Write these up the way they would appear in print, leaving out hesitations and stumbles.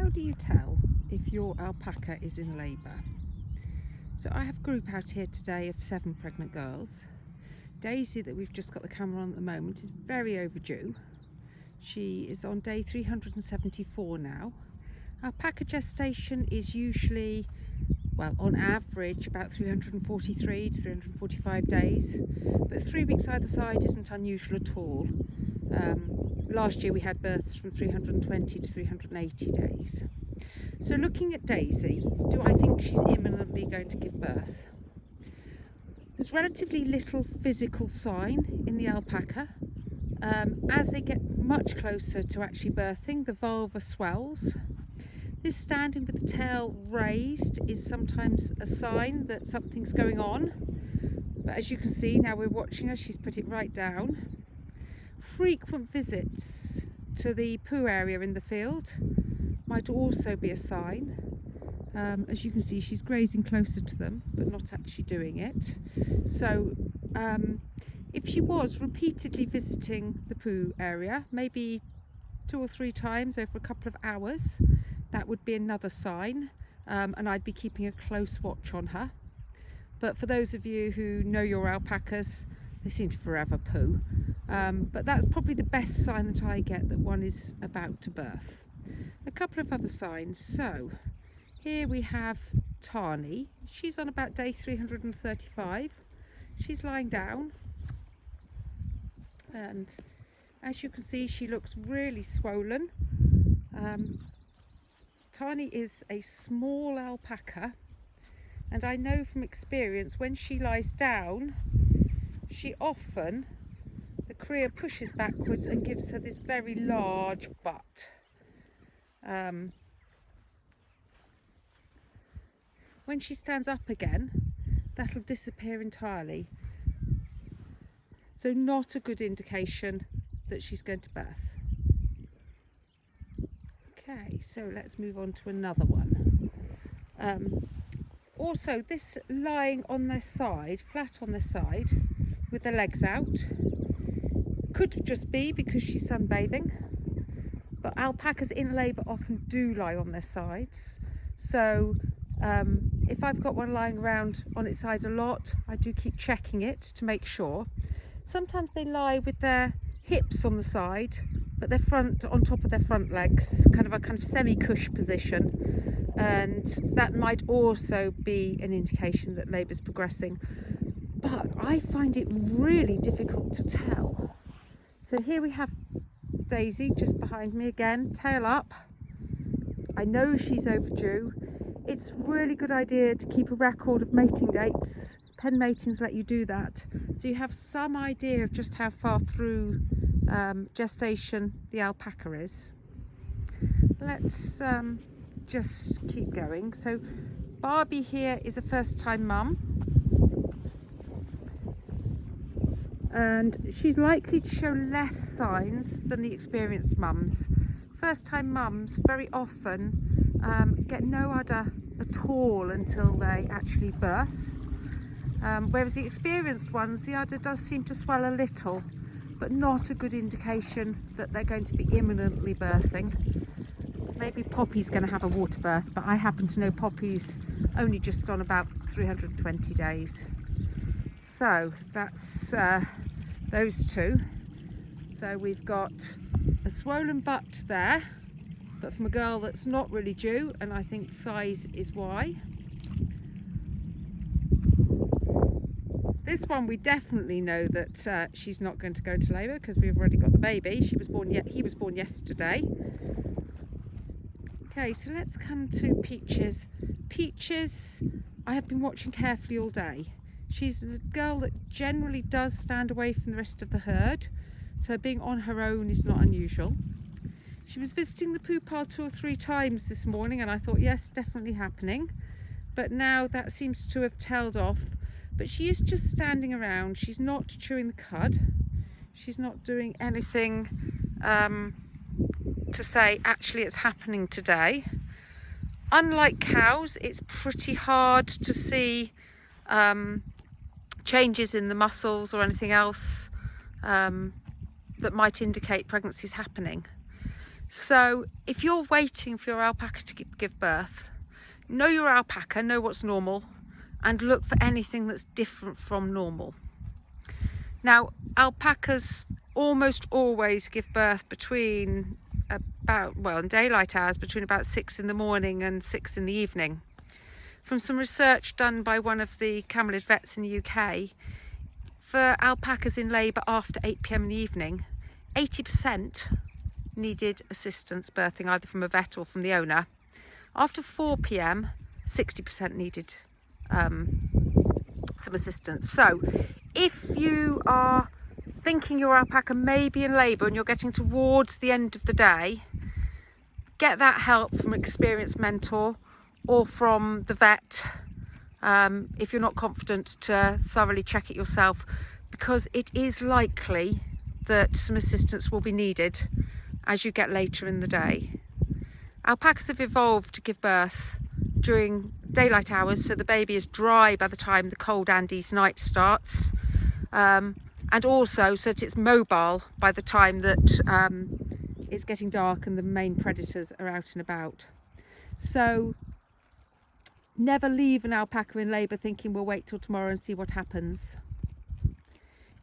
How do you tell if your alpaca is in labour? So I have a group out here today of 7 pregnant girls. Daisy, that we've just got the camera on at the moment, is very overdue. She is on day 374 now. Alpaca gestation is usually, well, on average about 343 to 345 days, but 3 weeks either side isn't unusual at all. Last year we had births from 320 to 380 days. So looking at Daisy, do I think she's imminently going to give birth? There's relatively little physical sign in the alpaca. As they get much closer to actually birthing, the vulva swells. This standing with the tail raised is sometimes a sign that something's going on. But as you can see, now we're watching her, she's put it right down. Frequent visits to the poo area in the field might also be a sign. As you can see, she's grazing closer to them, but not actually doing it. So if she was repeatedly visiting the poo area, maybe 2 or 3 times over a couple of hours, that would be another sign, and I'd be keeping a close watch on her. But for those of you who know your alpacas, they seem to forever poo. But that's probably the best sign that I get that one is about to birth. A couple of other signs. So here we have Tani. She's on about day 335. She's lying down, and as you can see, she looks really swollen. Tani is a small alpaca, and I know from experience when she lies down, she often, the cria pushes backwards and gives her this very large butt. When she stands up again, that'll disappear entirely. So not a good indication that she's going to birth. Okay, so let's move on to another one. Also, this lying on their side, flat on their side, with their legs out, could just be because she's sunbathing. But alpacas in labour often do lie on their sides. So if I've got one lying around on its side a lot, I do keep checking it to make sure. Sometimes they lie with their hips on the side, but their front on top of their front legs, kind of semi-cush position, and that might also be an indication that labour's progressing. But I find it really difficult to tell. So here we have Daisy just behind me again, tail up. I know she's overdue. It's a really good idea to keep a record of mating dates. Pen matings let you do that, so you have some idea of just how far through gestation the alpaca is. Let's just keep going. So Barbie here is a first-time mum, and she's likely to show less signs than the experienced mums. First-time mums very often get no udder at all until they actually birth. Whereas the experienced ones, the udder does seem to swell a little, but not a good indication that they're going to be imminently birthing. Maybe Poppy's going to have a water birth, but I happen to know Poppy's only just on about 320 days. So that's those two. So we've got a swollen butt there, but from a girl that's not really due, and I think size is why. This one we definitely know that she's not going to go into labour because we've already got the baby. He was born yesterday. Okay, so let's come to Peaches. Peaches, I have been watching carefully all day. She's a girl that generally does stand away from the rest of the herd, so being on her own is not unusual. She was visiting the poo pile 2 or 3 times this morning, and I thought, yes, definitely happening. But now that seems to have tailed off. But she is just standing around. She's not chewing the cud. She's not doing anything to say, actually, it's happening today. Unlike cows, it's pretty hard to see changes in the muscles or anything else that might indicate pregnancy is happening. So if you're waiting for your alpaca to give birth, know your alpaca, know what's normal, and look for anything that's different from normal. Now, alpacas almost always give birth between in daylight hours, between about 6 in the morning and 6 in the evening. From some research done by one of the camelid vets in the UK, for alpacas in labour after 8 p.m. in the evening, 80% needed assistance birthing, either from a vet or from the owner. After 4 p.m, 60% needed some assistance. So if you are thinking your alpaca may be in labour and you're getting towards the end of the day, get that help from an experienced mentor or from the vet if you're not confident to thoroughly check it yourself, because it is likely that some assistance will be needed as you get later in the day. Alpacas have evolved to give birth during daylight hours, so the baby is dry by the time the cold Andes night starts, and also so that it's mobile by the time that it's getting dark and the main predators are out and about. So never leave an alpaca in labour thinking we'll wait till tomorrow and see what happens.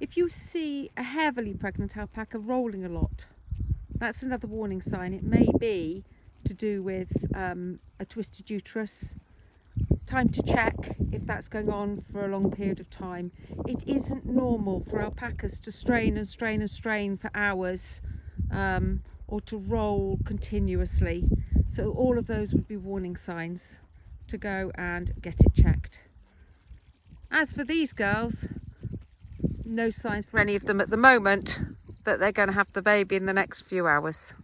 If you see a heavily pregnant alpaca rolling a lot, that's another warning sign. It may be to do with a twisted uterus. Time to check if that's going on for a long period of time. It isn't normal for alpacas to strain and strain and strain for hours or to roll continuously. So all of those would be warning signs to go and get it checked. As for these girls, no signs for any of them at the moment that they're going to have the baby in the next few hours.